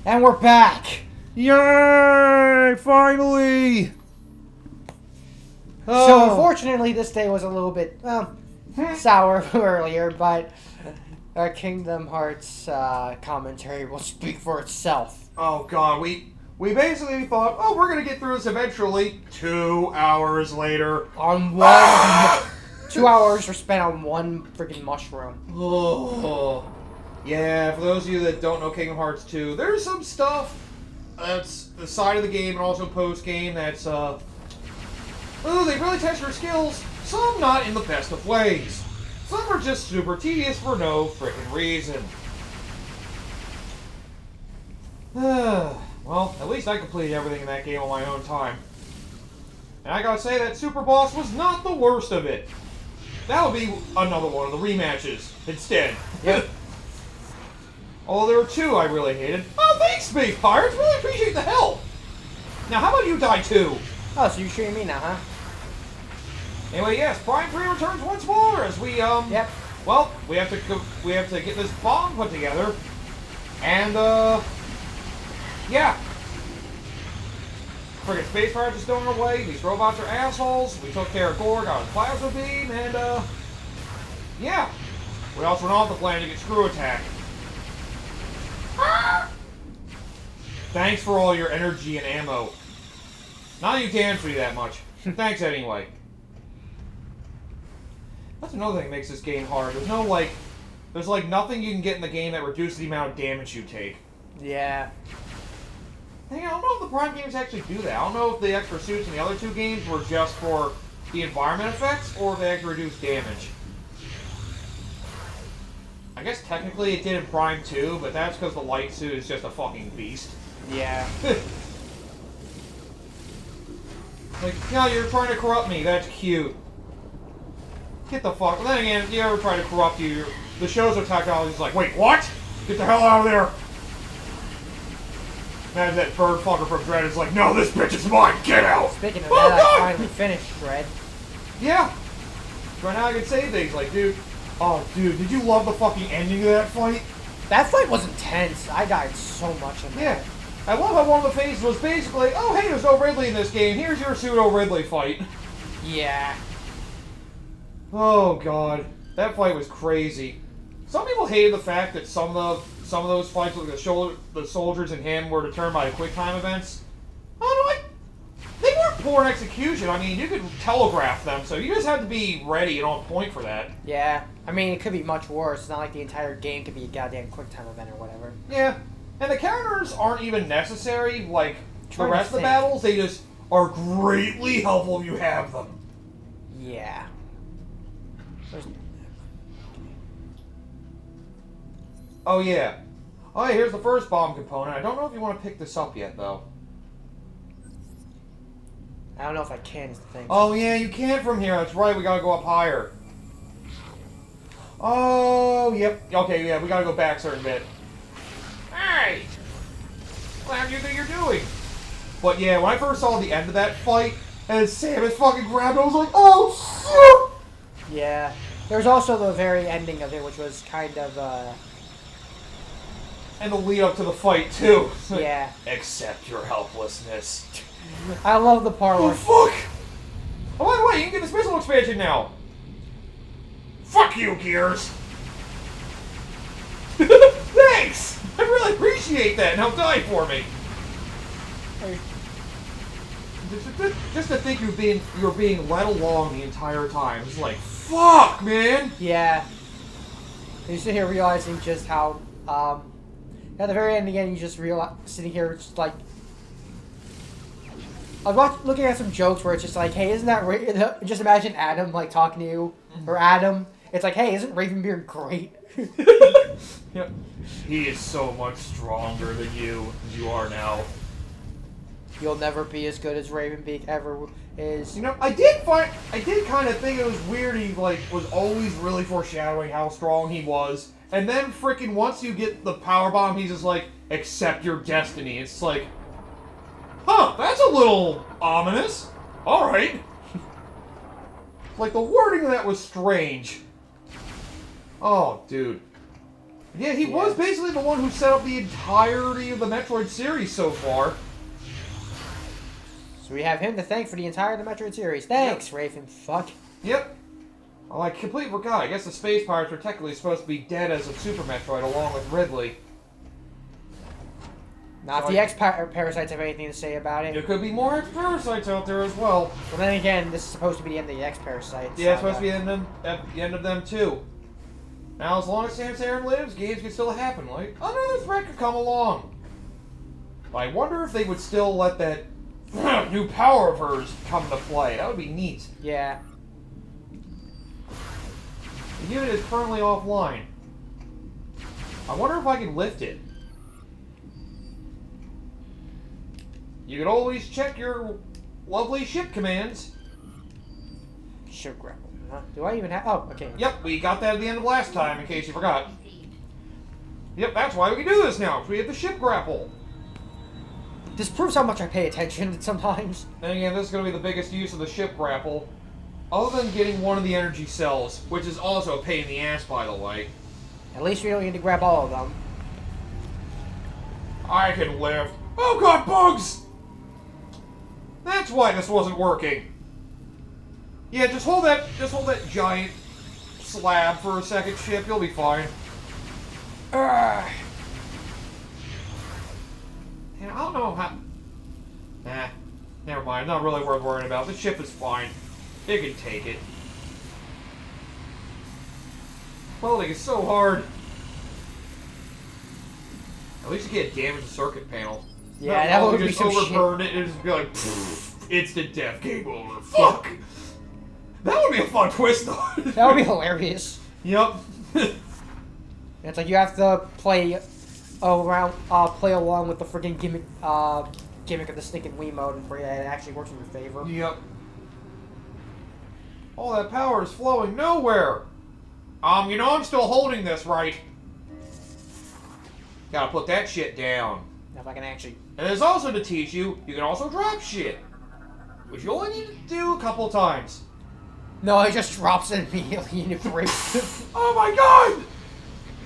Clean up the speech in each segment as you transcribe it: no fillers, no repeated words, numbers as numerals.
And we're back! Yay! Finally! So unfortunately this day was a little bit, sour earlier, but our Kingdom Hearts commentary will speak for itself. Oh god, we basically thought, oh, we're gonna get through this eventually. 2 hours later. On one... 2 hours were spent on one freaking mushroom. Oh. Yeah, for those of you that don't know Kingdom Hearts 2, there's some stuff that's the side of the game and also post-game that's, oh, they really test your skills. Some not in the best of ways. Some are just super tedious for no frickin' reason. Well, at least I completed everything in that game on my own time. And I gotta say that Super Boss was not the worst of it. That'll be another one of the rematches instead. Yep. Although there were 2 I really hated. Oh, thanks, Space Pirates! Really appreciate the help! Now, how about you die too? Oh, so you're shooting me now, huh? Anyway, yes, Prime 3 returns once more as we, Yep. well, we have to get this bomb put together. And, yeah. Friggin' Space Pirates is going our way, these robots are assholes, we took care of Gore, got a plasma beam, and, yeah. We also went off the planet to get Screw Attack. Thanks for all your energy and ammo. Not that you damaged me that much. Thanks anyway. That's another thing that makes this game hard. There's no, there's nothing you can get in the game that reduces the amount of damage you take. Yeah. Hey, I don't know if the Prime games actually do that. I don't know if the extra suits in the other 2 games were just for the environment effects, or if they actually reduce damage. I guess technically it did in Prime 2, but that's because the light suit is just a fucking beast. Yeah. Like, yeah, you're trying to corrupt me, that's cute. Get the fuck... Then again, if you ever try to corrupt you, the show's technology is like, wait, what? Get the hell out of there! Imagine that bird fucker from Dread is like, no, this bitch is mine, get out! Speaking of that, I finally finished Dread. Yeah. Right now I can say things like, dude, oh, dude, did you love the fucking ending of that fight? That fight was intense. I died so much in that. Yeah. I love how one of the phases was basically, oh, hey, there's no Ridley in this game. Here's your pseudo-Ridley fight. Yeah. Oh, God. That fight was crazy. Some people hated the fact that some of those fights with the soldiers and him were determined by quick time events. Oh, no, they weren't poor in execution. I mean, you could telegraph them, so you just had to be ready and on point for that. Yeah. I mean, it could be much worse. It's not like the entire game could be a goddamn quick time event or whatever. Yeah. And the counters aren't even necessary, like the rest of the battles. They just are greatly helpful if you have them. Yeah. Oh, yeah. Oh, yeah, here's the first bomb component. I don't know if you want to pick this up yet, though. I don't know if I can, is the thing. Oh, yeah, you can't from here. That's right, we gotta go up higher. Oh, yep. Okay, yeah, we gotta go back a certain bit. Hey! What do you think you're doing? But yeah, when I first saw the end of that fight, and Samus fucking grabbed it, I was like, oh, shit! Yeah. There's also the very ending of it, which was kind of, And the lead up to the fight, too. Yeah. Accept your helplessness. I love the part where... Oh, fuck! Oh, by the way, you can get this missile expansion now. Fuck you, Gears! Thanks! I really appreciate that. Now die for me. Just to think you're being led along the entire time. It's like, fuck, man! Yeah. You sit here realizing just how, at the very end again, you just realize, sitting here just like, I was looking at some jokes where it's just like, hey, isn't that, just imagine Adam, like, talking to you, or Adam, it's like, hey, isn't Ravenbeard great? Yep. He is so much stronger than you are now. You'll never be as good as Ravenbeak ever is. You know, I did kind of think it was weird he, like, was always really foreshadowing how strong he was. And then freaking once you get the power bomb, he's just like, accept your destiny. It's like, huh, that's a little ominous. Alright. Like, the wording of that was strange. Oh, dude. Yeah, he was basically the one who set up the entirety of the Metroid series so far. So we have him to thank for the entire of the Metroid series. Thanks, Raven. Fuck. Yep. Oh, I completely forgot. I guess the Space Pirates are technically supposed to be dead as of Super Metroid along with Ridley. Now, if the X-Parasites have anything to say about it... There could be more X-Parasites out there as well. Well, then again, this is supposed to be the end of the X-Parasites. Yeah, it's supposed to be at the end of them, too. Now, as long as Sansarin lives, games can still happen. Like, another threat could come along. But I wonder if they would still let that new power of hers come into play. That would be neat. Yeah. The unit is currently offline. I wonder if I can lift it. You can always check your lovely ship commands. Ship grapple. Huh? Do I even have... Oh, okay. Yep, we got that at the end of last time, in case you forgot. Yep, that's why we can do this now, because we have the ship grapple. This proves how much I pay attention sometimes. And again, this is going to be the biggest use of the ship grapple. Other than getting one of the energy cells, which is also a pain in the ass, by the way. At least we don't need to grab all of them. I can lift. Oh god, bugs! That's why this wasn't working. Yeah, just hold that giant slab for a second, ship. You'll be fine. And I don't know how... Nah, never mind. Not really worth worrying about. The ship is fine. It can take it. Welding is so hard. At least you can't damage the circuit panel. Yeah, that would be just some overburn it and just be like, instant death, game over. Fuck. That would be a fun twist, though. That would be hilarious. Yep. It's like you have to play along with the freaking gimmick of the stinking Wii mode, and for it actually works in your favor. Yep. All that power is flowing nowhere. You know I'm still holding this, right? Gotta put that shit down. Now if I can actually... And it's also to teach you, you can also drop shit. Which you only need to do a couple times. No, it just drops it immediately and it breaks. Oh my god!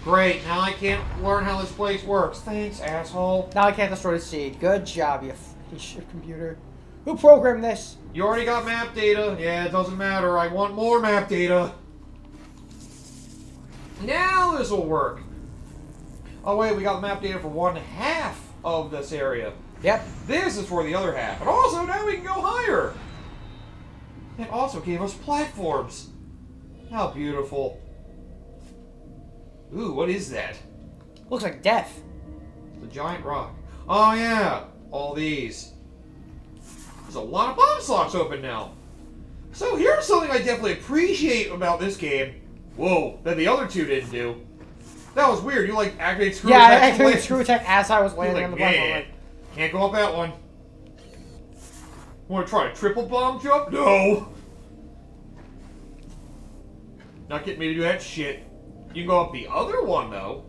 Great, now I can't learn how this place works. Thanks, asshole. Now I can't destroy the seed. Good job, you fucking shit computer. Who programmed this? You already got map data. Yeah, it doesn't matter. I want more map data. Now this will work. Oh wait, we got the map data for 1/2 of this area. Yep. This is for the other half. And also, now we can go higher. It also gave us platforms. How beautiful. Ooh, what is that? Looks like death. The giant rock. Oh yeah, all these. There's a lot of bomb slots open now. So here's something I definitely appreciate about this game. Whoa, that the other two didn't do. That was weird. You like activate screw attack. Yeah, I activated screw attack as I was landing on the platform. Yeah. Can't go up that one. Want to try a triple bomb jump? No. Not getting me to do that shit. You can go up the other one though.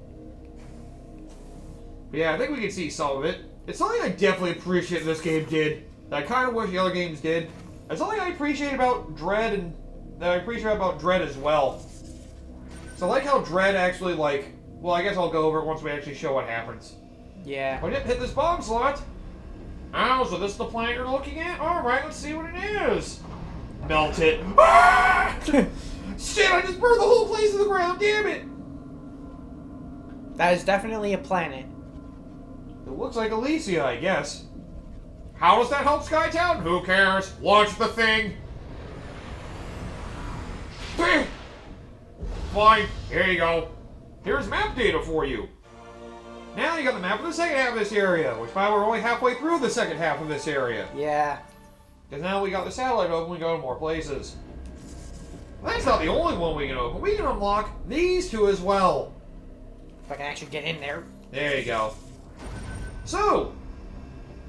But yeah, I think we can see some of it. It's something I definitely appreciate this game did. That I kind of wish the other games did. It's something I appreciate about Dread, and that I appreciate about Dread as well. So I like how Dread actually, like... Well, I guess I'll go over it once we actually show what happens. Yeah. I didn't hit this bomb slot. Oh, so this is the planet you're looking at? Alright, let's see what it is. Melt it. Ah! Shit, I just burned the whole place to the ground, damn it! That is definitely a planet. It looks like Elysia, I guess. How does that help SkyTown? Who cares? Launch the thing. Fine, here you go. Here's map data for you. Now you got the map of the second half of this area, which by the way, we're only halfway through the second half of this area. Yeah. Because now we got the satellite open, we go to more places. Well, that's not the only one we can open. We can unlock these two as well. If I can actually get in there. There you go. So,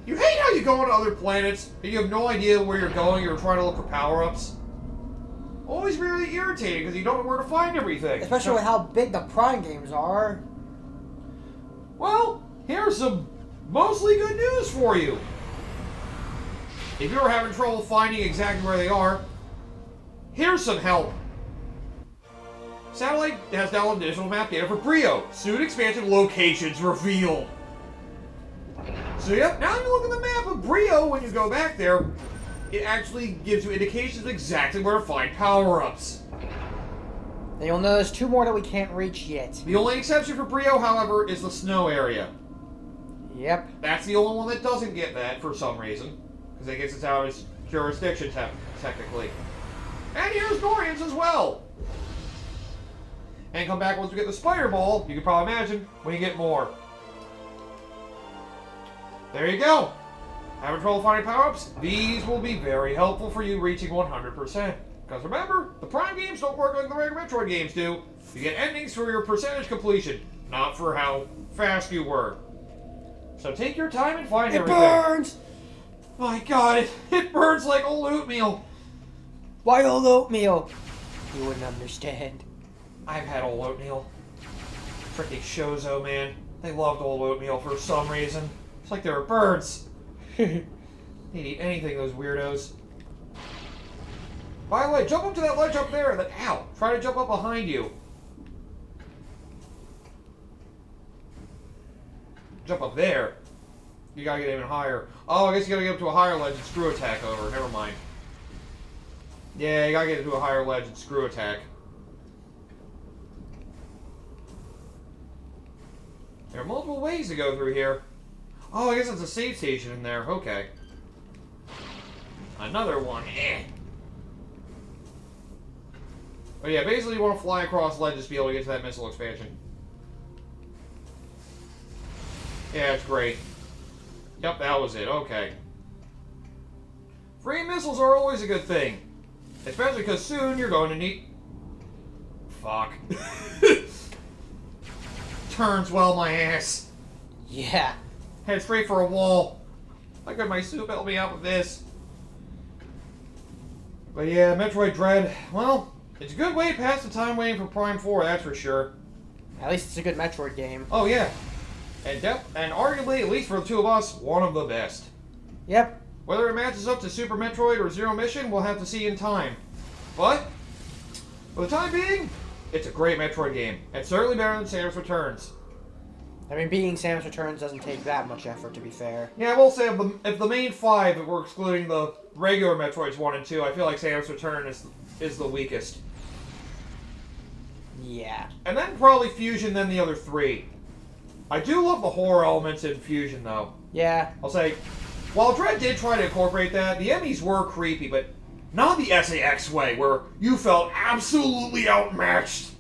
you hate how you go on other planets and you have no idea where you're going, you're trying to look for power-ups. Always really irritating because you don't know where to find everything. Especially with how big the Prime games are. Well, here's some mostly good news for you. If you're having trouble finding exactly where they are, here's some help. Satellite has downloaded additional map data for Brio. Soon expansion locations revealed. So yep, now you look at the map of Brio when you go back there, it actually gives you indications of exactly where to find power-ups. And you'll notice 2 more that we can't reach yet. The only exception for Brio, however, is the snow area. Yep. That's the only one that doesn't get that for some reason. Because I guess it's out of its jurisdiction, technically. And here's Dorian's as well. And come back once we get the Spider Ball, you can probably imagine, we get more. There you go. Having trouble finding power-ups? These will be very helpful for you reaching 100%. Because remember, the Prime games don't work like the regular Metroid games do. You get endings for your percentage completion, not for how fast you were. So take your time and find everything. It burns! My god, it burns like old oatmeal. Why old oatmeal? You wouldn't understand. I've had old oatmeal. Freaking Shozo, man. They loved old oatmeal for some reason. It's like they were birds. They'd eat anything, those weirdos. By the way, jump up to that ledge up there and then, ow, try to jump up behind you. Jump up there. You gotta get even higher. Oh, I guess you gotta get up to a higher ledge and screw attack over. Never mind. Yeah, you gotta get to a higher ledge and screw attack. There are multiple ways to go through here. Oh, I guess it's a save station in there. Okay. Another one. Eh. But yeah, basically you want to fly across ledges to be able to get to that missile expansion. Yeah, it's great. Yep, that was it. Okay. Free missiles are always a good thing. Especially because soon you're going to need... Fuck. Turns well my ass. Yeah. Head straight for a wall. How could my soup help me out with this? But yeah, Metroid Dread, well, it's a good way to pass the time waiting for Prime 4, that's for sure. At least it's a good Metroid game. Oh yeah. And arguably, at least for the two of us, one of the best. Yep. Whether it matches up to Super Metroid or Zero Mission, we'll have to see in time. But, for the time being, it's a great Metroid game. And certainly better than Samus Returns. I mean, beating Samus Returns doesn't take that much effort, to be fair. Yeah, I will say, if the main 5, if we're excluding the regular Metroids 1 and 2, I feel like Samus Return is the weakest. Yeah. And then probably Fusion, then the other 3. I do love the horror elements in Fusion, though. Yeah. I'll say, while Dread did try to incorporate that, the enemies were creepy, but not the SAX way, where you felt absolutely outmatched.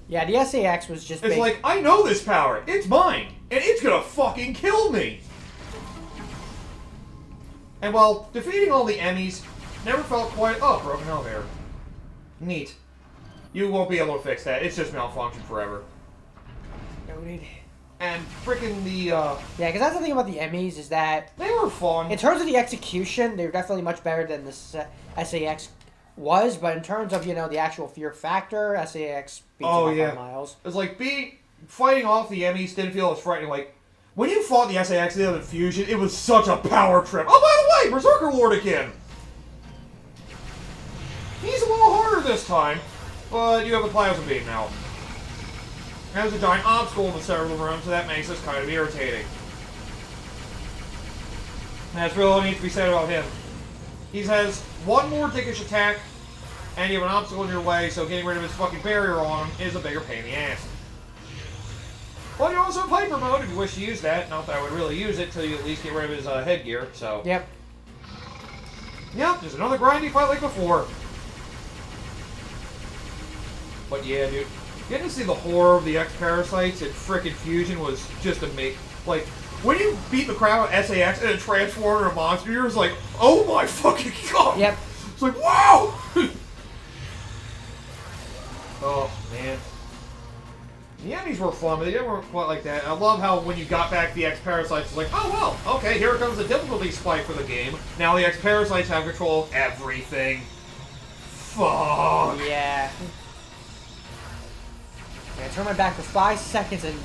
Yeah, the SAX was just It's like, I know this power. It's mine. And it's gonna fucking kill me. And while defeating all the enemies never felt quite... Oh, broken elevator. Neat. You won't be able to fix that. It's just malfunctioned forever. Noted. And freaking the... Yeah, because that's the thing about the Emmys, is that... They were fun. In terms of the execution, they were definitely much better than the SAX was, but in terms of, you know, the actual fear factor, SAX beats them up by miles. It's like fighting off the Emmys didn't feel as frightening. Like, when you fought the SAX the other Fusion, it was such a power trip. Oh, by the way, Berserker Lord again! He's a little harder this time, but you have a Plasma Beam now. There's a giant obstacle in the center of the room, so that makes this kind of irritating. That's really what needs to be said about him. He has one more dickish attack, and you have an obstacle in your way, so getting rid of his fucking barrier on him is a bigger pain in the ass. Well, you also have Hyper Mode if you wish to use that. Not that I would really use it until you at least get rid of his headgear, so... Yep. Yep, there's another grindy fight like before. But yeah, dude. Getting to see the horror of the X-Parasites in frickin' Fusion was just amazing. Like, when you beat the crowd with SAX and it transformed into a monster, you're just like, oh my fucking god! Yep. It's like, wow! Oh, man. The enemies were fun, but they weren't quite like that. I love how when you got back the X-Parasites, it's like, oh well, okay, here comes the difficulty spike for the game. Now the X-Parasites have control of everything. Fuck! Yeah. I turned my back for 5 seconds and...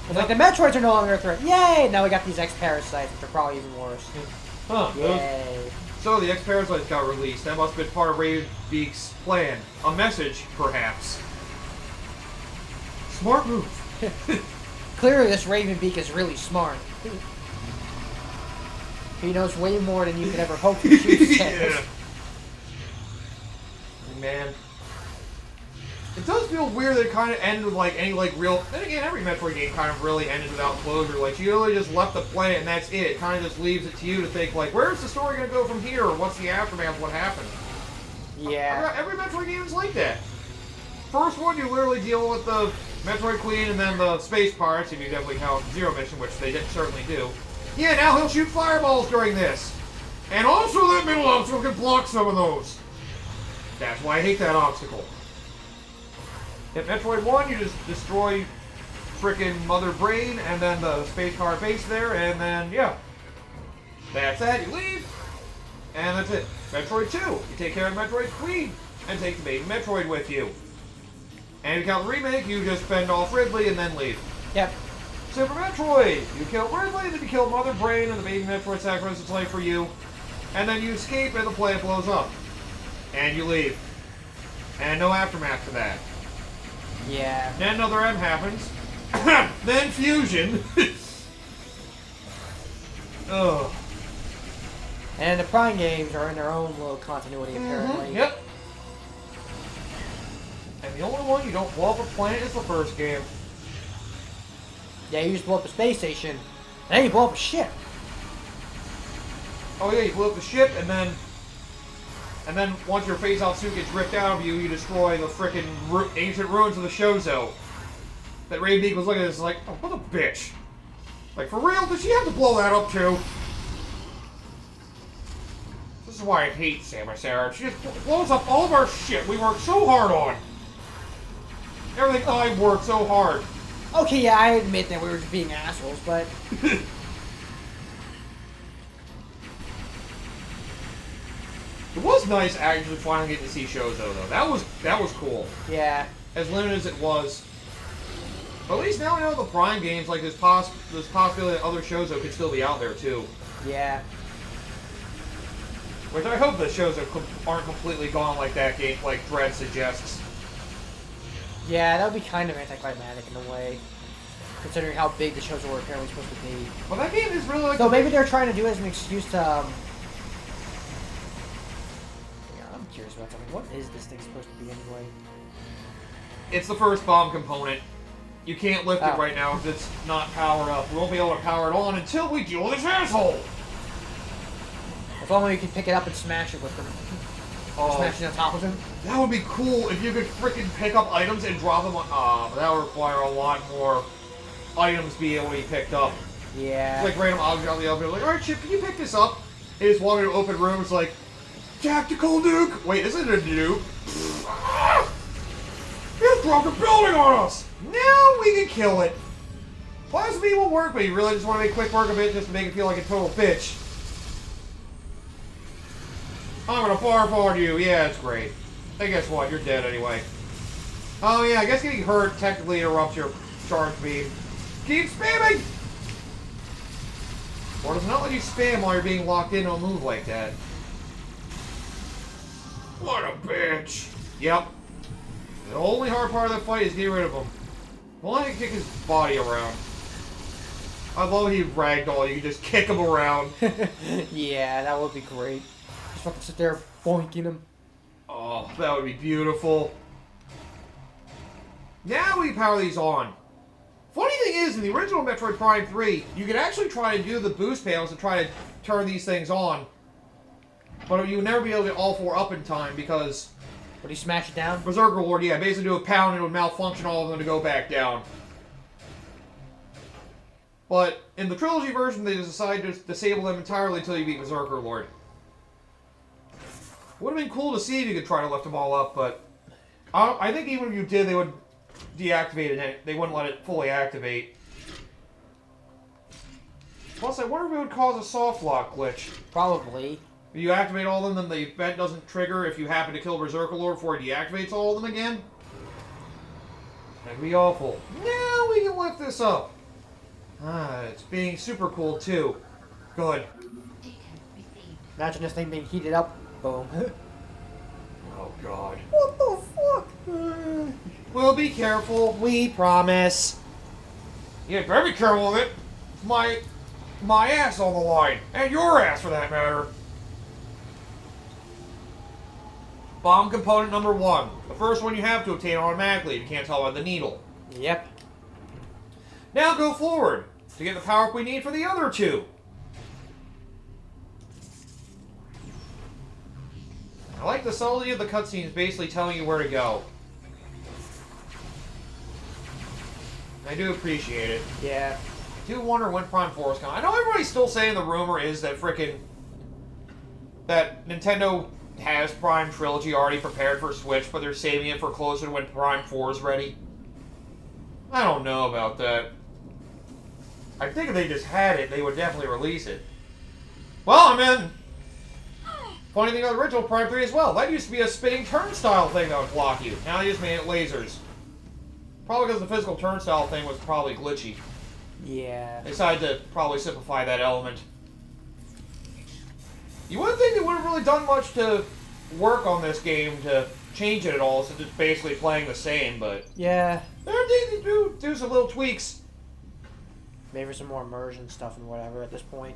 It's like, the Metroids are no longer a threat. Yay! Now we got these X-Parasites, which are probably even worse. Huh. Yay. So the X-Parasites got released. That must have been part of Ravenbeak's plan. A message, perhaps. Smart move. Clearly, this Ravenbeak is really smart. He knows way more than you could ever hope to choose. Yeah. Man. It does feel weird that it kind of ended with, like, any, like, real... Then again, every Metroid game kind of really ended without closure. Like, you really just left the planet and that's it. It kind of just leaves it to you to think, like, where's the story going to go from here? Or what's the aftermath of what happened? Yeah. Every Metroid game is like that. First one, you literally deal with the Metroid Queen and then the Space Pirates, if you definitely count Zero Mission, which they certainly do. Yeah, now he'll shoot fireballs during this. And also that middle obstacle can block some of those. That's why I hate that obstacle. In Metroid 1, you just destroy frickin' Mother Brain and then the Space Pirate base there, and then, yeah. That's that, you leave, and that's it. Metroid 2, you take care of Metroid Queen, and take the baby Metroid with you. And if you count the remake, you just fend off Ridley and then leave. Yep. Super Metroid, you kill Ridley, then you kill Mother Brain, and the baby Metroid sacrifices its life for you, and then you escape and the planet blows up. And you leave. And no aftermath to that. Yeah. Then another M happens. Then fusion. Ugh. And the Prime games are in their own little continuity, apparently. Yep. And the only one you don't blow up a planet is the first game. Yeah, you just blow up a space station, and then you blow up a ship. Oh yeah, you blow up the ship, and then once your phase-out suit gets ripped out of you, you destroy the frickin' ancient ruins of the Shozo. That Ravenbeak was looking at this like, oh, what a bitch. Like, for real? Did she have to blow that up too? This is why I hate Samus Aran. She just blows up all of our shit we worked so hard on. Everything I worked so hard. Okay, yeah, I admit that we were just being assholes, but... It was nice actually finally getting to see Shozo though. That was cool. Yeah. As limited as it was. But at least now we know the Prime games, like there's possibility that other Shozo could still be out there too. Yeah. Which I hope the Shozo aren't completely gone like that game, like Dread suggests. Yeah, that would be kind of anticlimactic in a way. Considering how big the shows were apparently supposed to be. Well, that game is really like... So maybe they're trying to do it as an excuse to... Yeah, I'm curious about something. What is this thing supposed to be anyway? It's the first bomb component. You can't lift it right now because it's not powered up. We won't be able to power it on until we deal with this asshole! If only you could pick it up and smash it with them. Smashing on top of him. That would be cool if you could freaking pick up items and drop them on... but that would require a lot more items being able to be picked up. Yeah. Like random object on the elevator, like, alright Chip, can you pick this up? And just walk into an open room, it's like, tactical nuke! Wait, this isn't a nuke. You dropped a building on us! Now we can kill it. Plasma beam will work, but you really just want to make quick work of it just to make it feel like a total bitch. I'm gonna barf on you. Yeah, it's great. Hey, guess what? You're dead anyway. Oh yeah, I guess getting hurt technically interrupts your charge beam. Keep spamming! Or does it not let you spam while you're being locked into a move like that? What a bitch! Yep. The only hard part of that fight is getting rid of him. Well, I can kick his body around. I love he ragdoll. You can just kick him around. Yeah, that would be great. Just fucking sit there boinking him. Oh, that would be beautiful. Now we power these on. Funny thing is, in the original Metroid Prime 3, you could actually try to do the boost panels and try to turn these things on. But you would never be able to get all four up in time because... Would he smash it down? Berserker Lord, yeah, basically do a pound and it would malfunction all of them to go back down. But in the trilogy version, they decided to disable them entirely until you beat Berserker Lord. Would have been cool to see if you could try to lift them all up, but I think even if you did, they would deactivate it. They wouldn't let it fully activate. Plus, I wonder if it would cause a soft lock glitch. Probably. If you activate all of them, then the event doesn't trigger if you happen to kill Berserker Lord before he deactivates all of them again. That'd be awful. Now we can lift this up. Ah, it's being super cool too. Good. Imagine this thing being heated up. Boom. Oh, God. What the fuck? Well, be careful. We promise. Yeah, better be careful with it. My ass on the line. And your ass, for that matter. Bomb component number 1. The first one you have to obtain automatically if you can't tell by the needle. Yep. Now go forward to get the power-up we need for the other 2. I like the subtlety of the cutscenes basically telling you where to go. I do appreciate it. Yeah. I do wonder when Prime 4 is coming. I know everybody's still saying the rumor is that that Nintendo has Prime Trilogy already prepared for Switch, but they're saving it for closer to when Prime 4 is ready. I don't know about that. I think if they just had it, they would definitely release it. Well, I'm in. Funny thing about the original Prime 3 as well. That used to be a spinning turnstile thing that would block you. Now they just made it lasers. Probably because the physical turnstile thing was probably glitchy. Yeah. They decided to probably simplify that element. You wouldn't think they would have really done much to work on this game to change it at all, since it's basically playing the same, but... Yeah. They do some little tweaks. Maybe some more immersion stuff and whatever at this point.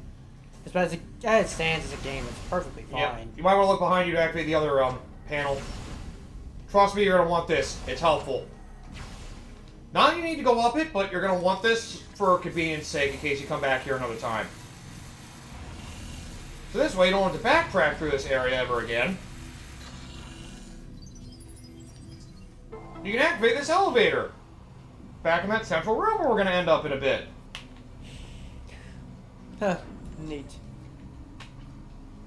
As it stands as a game, it's perfectly fine. Yeah. You might want to look behind you to activate the other panel. Trust me, you're going to want this. It's helpful. Not that you need to go up it, but you're going to want this for convenience sake in case you come back here another time. So this way you don't have to backtrack through this area ever again. You can activate this elevator. Back in that central room where we're going to end up in a bit. Huh. Neat.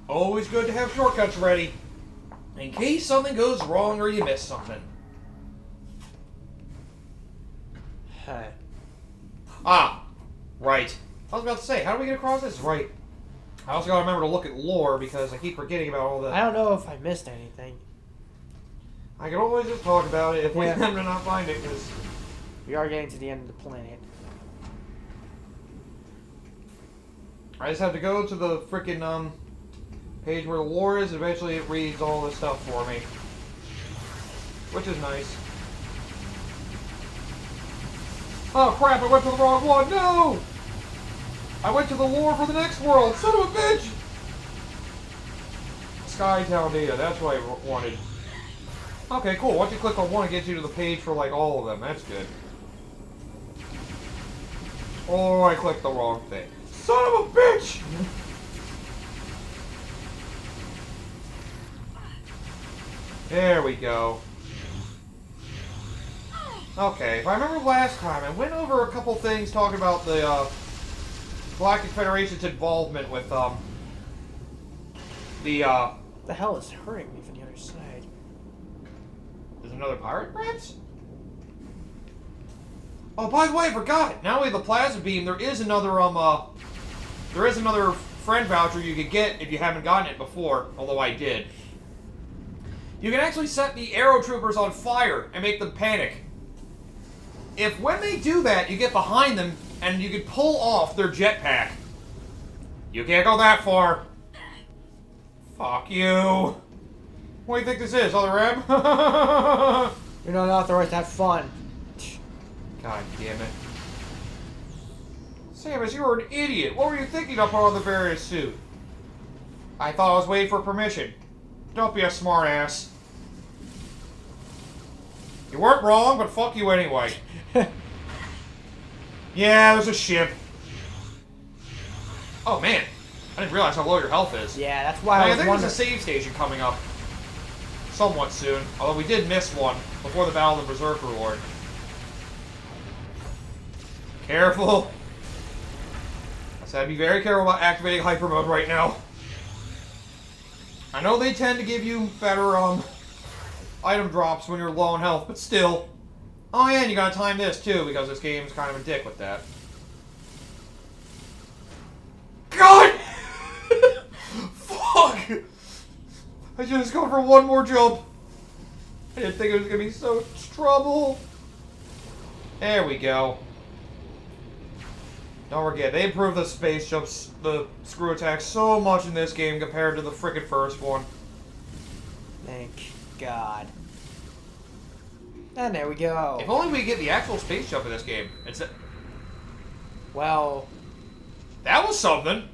Always good to have shortcuts ready. In case something goes wrong or you miss something. Huh. Ah, right. I was about to say, how do we get across this? Right. I also gotta remember to look at lore because I keep forgetting about all the... I don't know if I missed anything. I can always just talk about it if we happen to not find it, because... We are getting to the end of the planet. I just have to go to the frickin' page where the lore is, and eventually it reads all this stuff for me. Which is nice. Oh crap, I went to the wrong one, no! I went to the lore for the next world, son of a bitch! SkyTown data, that's what I wanted. Okay, cool, once you click on one, it gets you to the page for like all of them, that's good. Oh, I clicked the wrong thing. Son of a bitch! There we go. Okay, if I remember last time, I went over a couple things talking about the Galactic Federation's involvement with The hell is hurting me from the other side? There's another pirate, perhaps? Oh, by the way, I forgot. Now we have the plasma beam. There is another friend voucher you could get if you haven't gotten it before. Although I did. You can actually set the arrow troopers on fire and make them panic. If when they do that, you get behind them and you can pull off their jetpack. You can't go that far. Fuck you. What do you think this is, other M? You're not authorized to have fun. God damn it. Samus, you were an idiot. What were you thinking to put on the various suit? I thought I was waiting for permission. Don't be a smartass. You weren't wrong, but fuck you anyway. Yeah, there's a ship. Oh man, I didn't realize how low your health is. Yeah, that's why I I was think wondering. there's a save station coming up somewhat soon. Although we did miss one before the Battle of the Berserker Lord. Careful. I said be very careful about activating hyper mode right now. I know they tend to give you better item drops when you're low on health, but still. Oh yeah, and you gotta time this too, because this game's kind of a dick with that. God! Fuck! I just go for one more jump. I didn't think it was gonna be so much trouble. There we go. Don't forget, they improved the space jumps, the screw attack so much in this game compared to the frickin' first one. Thank God. And there we go. If only we get the actual space jump in this game. It's well, that was something.